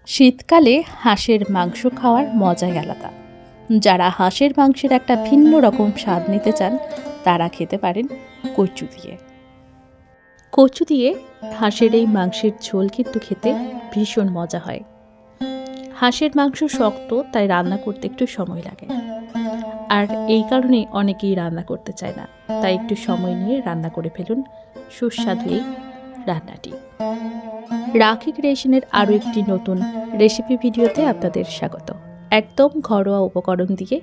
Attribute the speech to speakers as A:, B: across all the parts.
A: শীতকালে হাঁসের মাংস খাওয়ার মজাই আলাদা। যারা হাঁসের মাংসের একটা ভিন্ন রকম স্বাদ নিতে চান তারা খেতে পারেন কচু দিয়ে। কচু দিয়ে হাঁসের এই মাংসের ঝোল কিন্তু খেতে ভীষণ মজা হয়। হাঁসের মাংস শক্ত, তাই রান্না করতে একটু সময় লাগে, আর এই কারণে অনেকেই রান্না করতে চায় না। তাই একটু সময় নিয়ে রান্না করে ফেলুন সুস্বাদু এই রান্নাটি। রাখি ক্রিয়েশনের আরও একটি নতুন রেসিপি ভিডিওতে আপনাদের স্বাগত। একদম ঘরোয়া উপকরণ দিয়ে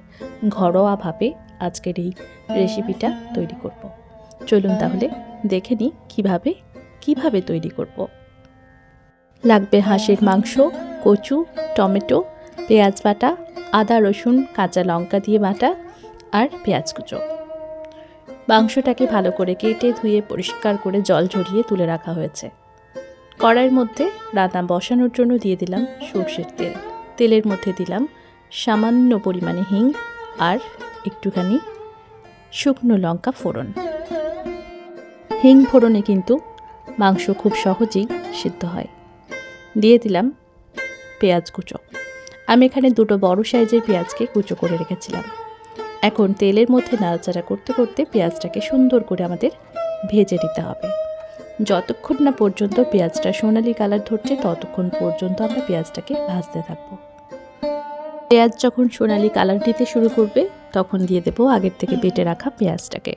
A: ঘরোয়াভাবে আজকের এই রেসিপিটা তৈরি করব। চলুন তাহলে দেখে নিই কিভাবে তৈরি করব। লাগবে হাঁসের মাংস, কচু, টমেটো, পেঁয়াজ বাটা, আদা রসুন কাঁচা লঙ্কা দিয়ে বাটা আর পেঁয়াজ কুচো। মাংসটাকে ভালো করে কেটে ধুয়ে পরিষ্কার করে জল ঝরিয়ে তুলে রাখা হয়েছে। কড়াইয়ের মধ্যে রান্না বসানোর জন্য দিয়ে দিলাম সর্ষের তেল। তেলের মধ্যে দিলাম সামান্য পরিমাণে হিং আর একটুখানি শুকনো লঙ্কা ফোড়ন। হিং ফোড়নে কিন্তু মাংস খুব সহজেই সিদ্ধ হয়। দিয়ে দিলাম পেঁয়াজ কুচো। আমি এখানে দুটো বড় সাইজের পেঁয়াজকে কুচো করে রেখেছিলাম। এখন তেলের মধ্যে নাড়াচাড়া করতে করতে পেঁয়াজটাকে সুন্দর করে আমাদের ভেজে নিতে হবে। যতক্ষণ না পর্যন্ত পেঁয়াজটা সোনালি কালার ধরছে ততক্ষণ পর্যন্ত আমরা পেঁয়াজটাকে ভাজতে থাকবো। পেঁয়াজ যখন সোনালি কালার দিতে শুরু করবে তখন দিয়ে দেবো আগের থেকে বেটে রাখা পেঁয়াজটাকে।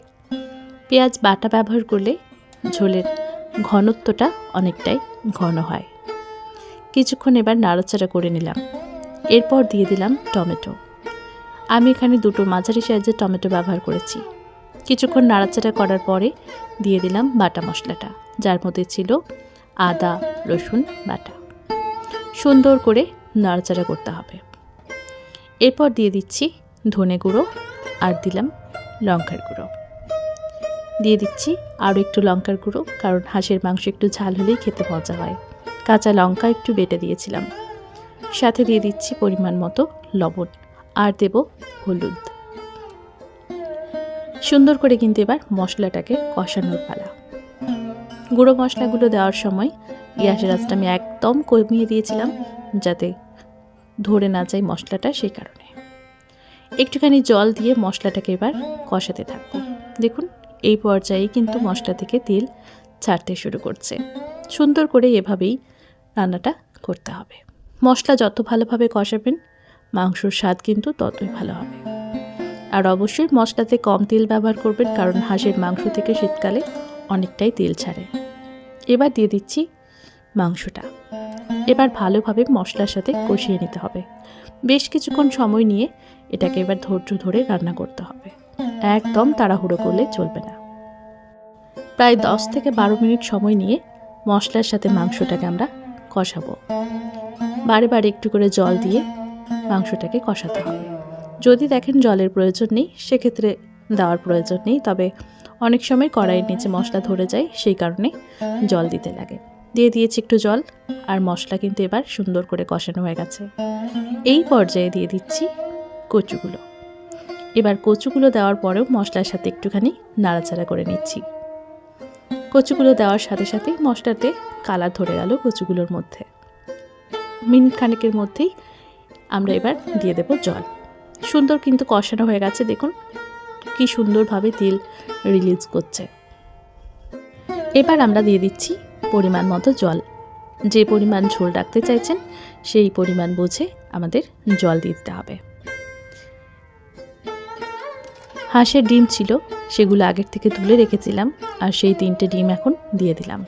A: পেঁয়াজ বাটা ব্যবহার করলে ঝোলের ঘনত্বটা অনেকটাই ঘন হয়। কিছুক্ষণ এবার নাড়াচাড়া করে নিলাম। এরপর দিয়ে দিলাম টমেটো। আমি এখানে দুটো মাঝারি সাইজের টমেটো ব্যবহার করেছি। কিছুক্ষণ নাড়াচাড়া করার পরে দিয়ে দিলাম বাটা মশলাটা, যার মধ্যে ছিল আদা রসুন বাটা। সুন্দর করে নাড়াচাড়া করতে হবে। এরপর দিয়ে দিচ্ছি ধনে গুঁড়ো আর দিলাম লঙ্কার গুঁড়ো। দিয়ে দিচ্ছি আরও একটু লঙ্কার গুঁড়ো, কারণ হাঁসের মাংস একটু ঝাল হলেই খেতে মজা হয়। কাঁচা লঙ্কা একটু বেটে দিয়েছিলাম। সাথে দিয়ে দিচ্ছি পরিমাণ মতো লবণ আর দেব হলুদ। সুন্দর করে কিন্তু এবার মশলাটাকে কষানোর পালা। গুঁড়ো মশলাগুলো দেওয়ার সময় গ্যাসের আঁচটা আমি একদম কমিয়ে দিয়েছিলাম, যাতে ধরে না যায় মশলাটা, সেই কারণে। একটুখানি জল দিয়ে মশলাটাকে এবার কষাতে থাকবো। দেখুন এই পর্যায়ে কিন্তু মশলা থেকে তেল ছাড়তে শুরু করছে। সুন্দর করে এভাবেই রান্নাটা করতে হবে। মশলা যত ভালোভাবে কষাবেন মাংসর স্বাদ কিন্তু ততই ভালো হবে। আর অবশ্যই মশলাতে কম তেল ব্যবহার করবেন, কারণ হাঁসের মাংস থেকে শীতকালে অনেকটাই তেল ছাড়ে। এবার দিয়ে দিচ্ছি মাংসটা। এবার ভালোভাবে মশলার সাথে কষিয়ে নিতে হবে। বেশ কিছুক্ষণ সময় নিয়ে এটাকে এবার ধৈর্য ধরে রান্না করতে হবে। একদম তাড়াহুড়ো করলে চলবে না। প্রায় 10 থেকে 12 মিনিট সময় নিয়ে মশলার সাথে মাংসটাকে আমরা কষাবো। বারে বারে একটু করে জল দিয়ে মাংসটাকে কষাতে হবে। যদি দেখেন জলের প্রয়োজন নেই, সেক্ষেত্রে দেওয়ার প্রয়োজন নেই, তবে অনেক সময় কড়াইয়ের নিচে মশলা ধরে যায়, সেই কারণে জল দিতে লাগে। দিয়ে দিয়েছি একটু জল, আর মশলা কিন্তু এবার সুন্দর করে কষানো হয়ে গেছে। এই পর্যায়ে দিয়ে দিচ্ছি কচুগুলো। এবার কচুগুলো দেওয়ার পরেও মশলার সাথে একটুখানি নাড়াচাড়া করে নিচ্ছি। কচুগুলো দেওয়ার সাথে সাথেই মশলাতে কালার ধরে গেল কচুগুলোর মধ্যে। মিনিট খানেকের মধ্যেই আমরা এবার দিয়ে দেব জল। সুন্দর কিন্তু কষানো হয়ে গেছে। দেখুন কি সুন্দরভাবে তেল রিলিজ করছে। এবার আমরা দিয়ে দিচ্ছি পরিমাণ মতো জল। যে পরিমাণ ঝোল রাখতে চাইছেন সেই পরিমাণ বুঝে আমাদের জল দিতে হবে। হাঁসের ডিম ছিল, সেগুলো আগের থেকে তুলে রেখেছিলাম, আর সেই 3টে ডিম এখন দিয়ে দিলাম।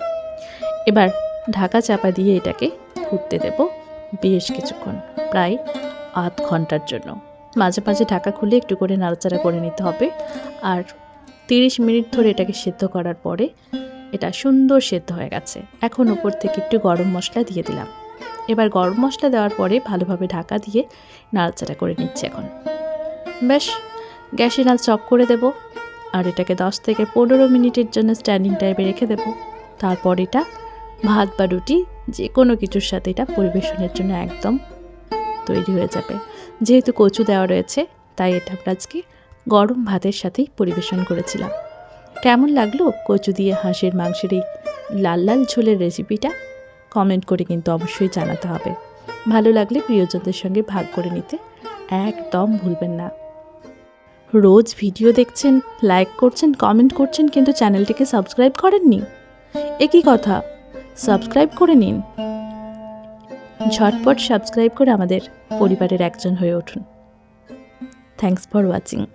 A: এবার ঢাকা চাপা দিয়ে এটাকে ফুটতে দেব বেশ কিছুক্ষণ, প্রায় আধ ঘন্টার জন্য। মাঝে মাঝে ঢাকা খুলে একটু করে নাড়াচাড়া করে নিতে হবে। আর 30 মিনিট ধরে এটাকে সেদ্ধ করার পরে এটা সুন্দর সেদ্ধ হয়ে গেছে। এখন উপর থেকে একটু গরম মশলা দিয়ে দিলাম। এবার গরম মশলা দেওয়ার পরে ভালোভাবে ঢাকা দিয়ে নাড়াচাড়া করে নিচ্ছে। এখন বেশ গ্যাসের আঁচ অফ করে দেব, আর এটাকে 10 থেকে 15 মিনিটের জন্য স্ট্যান্ডিং টাইমে রেখে দেব। তারপর এটা ভাত বা রুটি যে কোনো কিছুর সাথে এটা পরিবেশনের জন্য একদম তৈরি হয়ে যাবে। যেহেতু কচু দেওয়া রয়েছে, তাই এটা আমরা আজকে গরম ভাতের সাথেই পরিবেশন করেছিলাম। কেমন লাগলো কচু দিয়ে হাঁসের মাংসের এই লাল লাল ঝোলের রেসিপিটা? কমেন্ট করে কিন্তু অবশ্যই জানাতে হবে। ভালো লাগলে প্রিয়জনদের সঙ্গে ভাগ করে নিতে একদম ভুলবেন না। রোজ ভিডিও দেখছেন, লাইক করছেন, কমেন্ট করছেন, কিন্তু চ্যানেলটিকে সাবস্ক্রাইব করেননি। একই কথা, সাবস্ক্রাইব করে নিন। ঝটপট সাবস্ক্রাইব করে আমাদের পরিবারের একজন হয়ে উঠুন। Thanks for watching.